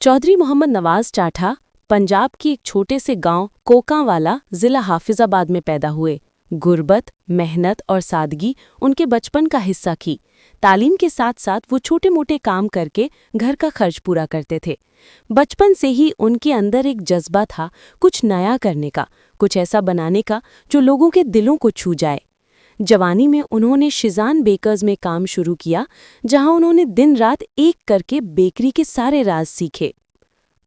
चौधरी मोहम्मद नवाज टाठा पंजाब के एक छोटे से गांव कोकांवाला जिला हाफिजाबाद में पैदा हुए। गुर्बत, मेहनत और सादगी उनके बचपन का हिस्सा थी। तालीम के साथ साथ वो छोटे मोटे काम करके घर का खर्च पूरा करते थे। बचपन से ही उनके अंदर एक जज्बा था कुछ नया करने का, कुछ ऐसा बनाने का जो लोगों के दिलों को छू जाए। जवानी में उन्होंने शिजान बेकर्स में काम शुरू किया, जहां उन्होंने दिन रात एक करके बेकरी के सारे राज सीखे।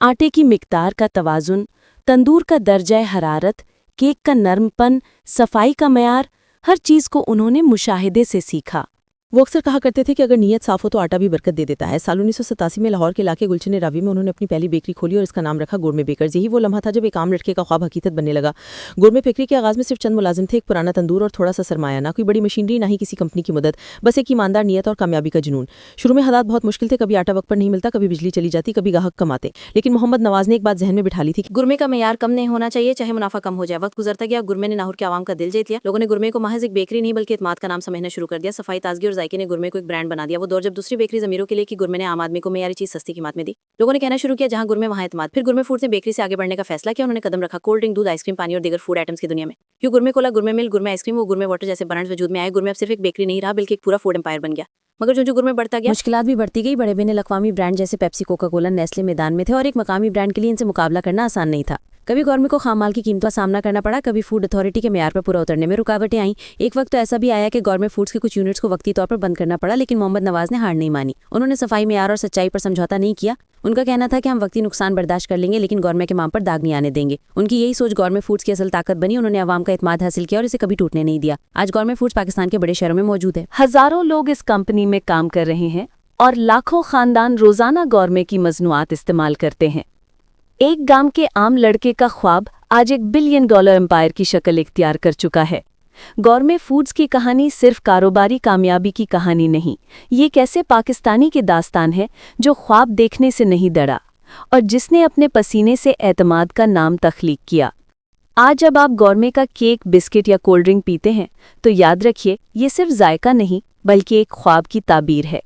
आटे की मिकदार का तवाज़ुन, तंदूर का दर्जा हरारत, केक का नरमपन, सफाई का मयार, हर चीज़ को उन्होंने मुशाहिदे से सीखा। वो अक्सर कहा करते थे कि अगर नीयत साफ हो तो आटा भी बरकत दे देता है। साल 1987 में लाहौर के इलाके गुलशन रावी में उन्होंने अपनी पहली बेकरी खोली और इसका नाम रखा गोरमे बेकर्स। यही वो लम्हा था जब एक आम लड़के का ख्वाब हकीकत बनने लगा। गोरमे बेकरी के आगाज में सिर्फ चंद मुलाजिम थे, एक पुराना तंदूर और थोड़ा सा सरमाया, ना कोई बड़ी मशीनरी, ना ही किसी कंपनी की मदद, बस एक ईमानदार नीयत और कामयाबी का जुनून। शुरू में हालात बहुत मुश्किल थे, कभी आटा वक्त पर नहीं मिलता, कभी बिजली चली जाती, कभी ग्राहक कम आते, लेकिन मोहम्मद नवाज ने एक बात जहन में बिठा ली थी कि गुरमे का मेयार कम नहीं होना चाहिए, चाहे मुनाफा कम हो जाए। वक्त गुजरता गया, गुरमे ने नाहौर के आवाम का दिल जीत लिया। लोगों ने गुरमे को महज एक बेकरी नहीं बल्कि इत्मीनान का नाम समझना शुरू कर दिया। सफाई, ताजगी और जायके ने गुरमे को एक ब्रांड बना दिया। वो दौर जब दूसरी बेकरी अमीरों के लिए कि गुरमे ने आम आदमी को मेयारी चीज सस्ती कीमत में दी। लोगों ने कहना शुरू किया जहां गुरमे वहां इत्मीनान। फिर गुरमे फूड्स ने बेकरी से आगे बढ़ने का फैसला किया। उन्होंने कदम रखा कोल्ड ड्रिंक, दूध, आइसक्रीम, पानी और दीगर फूड आइटम्स की दुनिया में। यूं gourmet Cola, gourmet milk, gourmet ice cream, वो गुरमे वाटर जैसे ब्रांड्स वजूद में आए। गुरमे अब सिर्फ एक बेकरी नहीं रहा बल्कि एक पूरा फूड एम्पायर बन गया। मगर जो गुरमे बढ़ता गया, मुश्किलात भी बढ़ती गई। बड़े बेन अक़वामी ब्रांड जैसे पेप्सी, कोका कोला, नेस्ले मैदान में थे और एक मकामी ब्रांड के लिए इनसे मुकाबला करना आसान नहीं था। कभी गौरमे को खाम माल की कीमतों का सामना करना पड़ा, कभी फूड अथॉरिटी के मेयार पर पूरा उतरने में रुकावटें आईं। एक वक्त तो ऐसा भी आया कि गौरमे फूड्स के कुछ यूनिट्स को वक्ती तौर पर बंद करना पड़ा, लेकिन मोहम्मद नवाज ने हार नहीं मानी। उन्होंने सफाई, मेयार और सच्चाई पर समझौता नहीं किया। उनका कहना था कि हम वक्ती नुकसान बर्दाश्त कर लेंगे, लेकिन गौरमे के माम पर दाग नहीं आने देंगे। उनकी यही सोच गौरमे फूड्स की असल ताकत बनी। उन्होंने अवाम का इत्मीनान हासिल किया और इसे कभी टूटने नहीं दिया। आज गौरमे फूड्स पाकिस्तान के बड़े शहरों में मौजूद है। हजारों लोग इस कंपनी में काम कर रहे हैं और लाखों खानदान रोजाना गौरमे की मसनूआत इस्तेमाल करते हैं। एक गांव के आम लड़के का ख्वाब आज $1 बिलियन एम्पायर की शक्ल इख्तियार कर चुका है। गौरमे फूड्स की कहानी सिर्फ कारोबारी कामयाबी की कहानी नहीं, ये एक ऐसे पाकिस्तानी की दास्तान है जो ख्वाब देखने से नहीं डरा और जिसने अपने पसीने से एतमाद का नाम तख्लीक किया। आज जब आप गौरमे का केक, बिस्किट या कोल्ड ड्रिंक पीते हैं तो याद रखिए, ये सिर्फ जायका नहीं बल्कि एक ख्वाब की ताबीर है।